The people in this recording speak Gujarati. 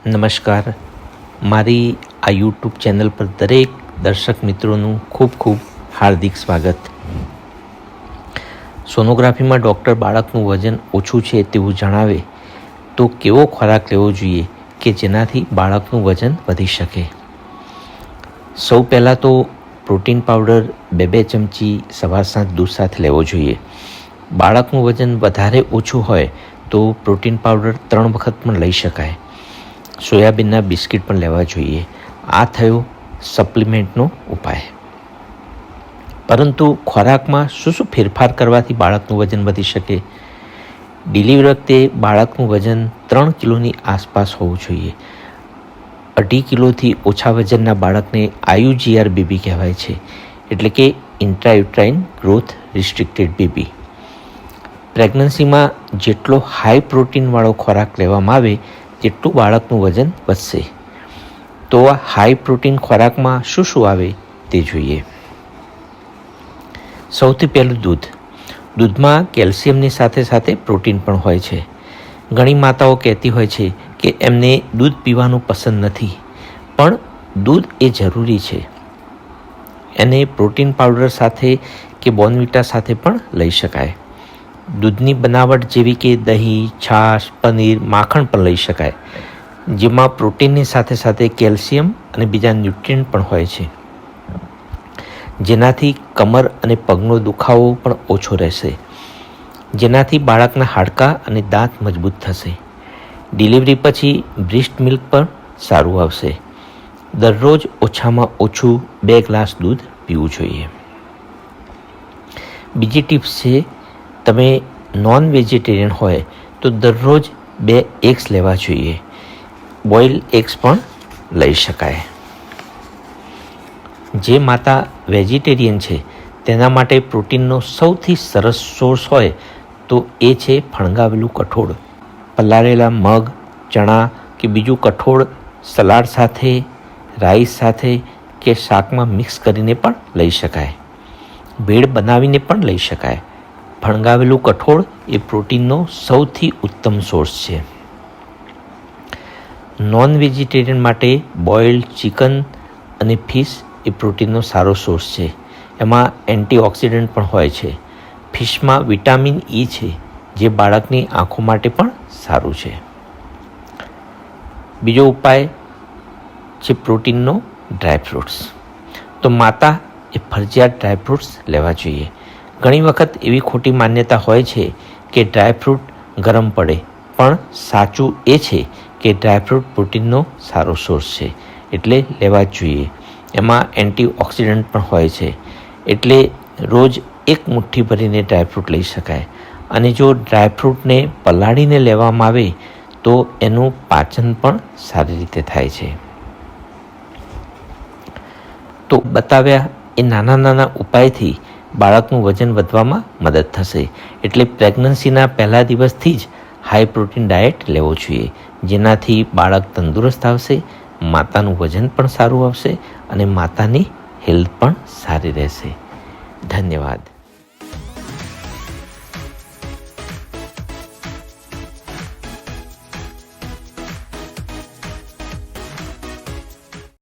નમસ્કાર. મારી આ યુટ્યુબ ચેનલ પર દરેક દર્શક મિત્રોનું ખૂબ ખૂબ હાર્દિક સ્વાગત. સોનોગ્રાફીમાં ડૉક્ટર બાળકનું વજન ઓછું છે તેવું જણાવે તો કેવો ખોરાક લેવો જોઈએ કે જેનાથી બાળકનું વજન વધી શકે. સૌ પહેલાં તો પ્રોટીન પાવડર 2 ચમચી સવાર સાંજ દૂધ સાથે લેવો જોઈએ. બાળકનું વજન વધારે ઓછું હોય તો પ્રોટીન પાવડર 3 વખત પણ લઈ શકાય. સોયાબીનના બિસ્કિટ પણ લેવા જોઈએ. આ થયો સપ્લિમેન્ટનો ઉપાય. પરંતુ ખોરાકમાં શું ફેરફાર કરવાથી બાળકનું વજન વધી શકે? ડિલિવરી વખતે બાળકનું વજન 3 કિલોની આસપાસ હોવું જોઈએ. 2.5 કિલોથી ઓછા વજનના બાળકને IUGR બેબી કહેવાય છે, એટલે કે ઇન્ટ્રાયુટ્રાઇન ગ્રોથ રિસ્ટ્રિક્ટેડ બેબી. પ્રેગ્નન્સીમાં જેટલો હાઈ પ્રોટીનવાળો ખોરાક લેવામાં આવે તેટલું બાળકનું વજન વધશે. તો આ હાઈ પ્રોટીન ખોરાકમાં શું આવે તે જોઈએ. સૌથી પહેલું દૂધ. દૂધમાં કેલ્શિયમની સાથે સાથે પ્રોટીન પણ હોય છે. ઘણી માતાઓ કહેતી હોય છે કે એમને દૂધ પીવાનું પસંદ નથી, પણ દૂધ એ જરૂરી છે. એને પ્રોટીન પાવડર સાથે કે બોર્નવિટા સાથે પણ લઈ શકાય. દૂધની બનાવટ જેવી કે દહીં, છાશ, પનીર, માખણ પણ લઈ શકાય, જેમાં પ્રોટીનની સાથે સાથે કેલ્શિયમ અને બીજા ન્યુટ્રિયન્ટ પણ હોય છે, જેનાથી કમર અને પગનો દુખાવો પણ ઓછો રહેશે, જેનાથી બાળકના હાડકાં અને દાંત મજબૂત થશે. ડિલિવરી પછી બ્રેસ્ટ મિલ્ક પણ સારું આવશે. દરરોજ ઓછામાં ઓછું 2 ગ્લાસ દૂધ પીવું જોઈએ. બીજી ટિપ્સ છે, તમે નોન વેજીટેરિયન હોય તો દરરોજ 2 એગ્સ લેવા જોઈએ. બોઇલ એગ્સ પણ લઈ શકાય. જે માતા વેજીટેરિયન છે તેના માટે પ્રોટીનનો સૌથી સરસ સોર્સ હોય તો એ છે ફણગાવેલું કઠોળ. પલાળેલા મગ, ચણા કે બીજું કઠોળ સલાડ સાથે, રાઈસ સાથે કે શાકમાં મિક્સ કરીને પણ લઈ શકાય. ભેળ બનાવીને પણ લઈ શકાય. ફણગાવેલું કઠોળ એ પ્રોટીનનો સૌથી ઉત્તમ સોર્સ છે. નોન વેજીટેરિયન માટે બોઇલ્ડ ચિકન અને ફિશ એ પ્રોટીનનો સારો સોર્સ છે. એમાં એન્ટીઓક્સિડન્ટ પણ હોય છે. ફિશમાં વિટામિન E છે, જે બાળકની આંખો માટે પણ સારું છે. બીજો ઉપાય છે પ્રોટીનનો ડ્રાયફ્રૂટ્સ. તો માતા એ ફરજિયાત ડ્રાયફ્રૂટ્સ લેવા જોઈએ. ઘણી વખત એવી ખોટી માન્યતા હોય છે કે ડ્રાયફ્રૂટ ગરમ પડે, પણ સાચું એ છે કે ડ્રાયફ્રૂટ પ્રોટીનનો સારો સોર્સ છે, એટલે લેવા જ જોઈએ. એમાં એન્ટીઓક્સિડન્ટ પણ હોય છે, એટલે રોજ 1 મુઠ્ઠી ભરીને ડ્રાયફ્રૂટ લઈ શકાય. અને જો ડ્રાયફ્રૂટને પલાળીને લેવામાં આવે તો એનું પાચન પણ સારી રીતે થાય છે. તો બતાવ્યા એ નાના ઉપાયથી બાળકનું વજન વધવામાં મદદ થશે. એટલે પ્રેગ્નન્સીના પહેલા દિવસથી જ હાઈ પ્રોટીન ડાયટ લેવો જોઈએ, જેનાથી બાળક તંદુરસ્ત આવશે, માતાનું વજન પણ સારું આવશે અને માતાની હેલ્થ પણ સારી રહેશે. ધન્યવાદ.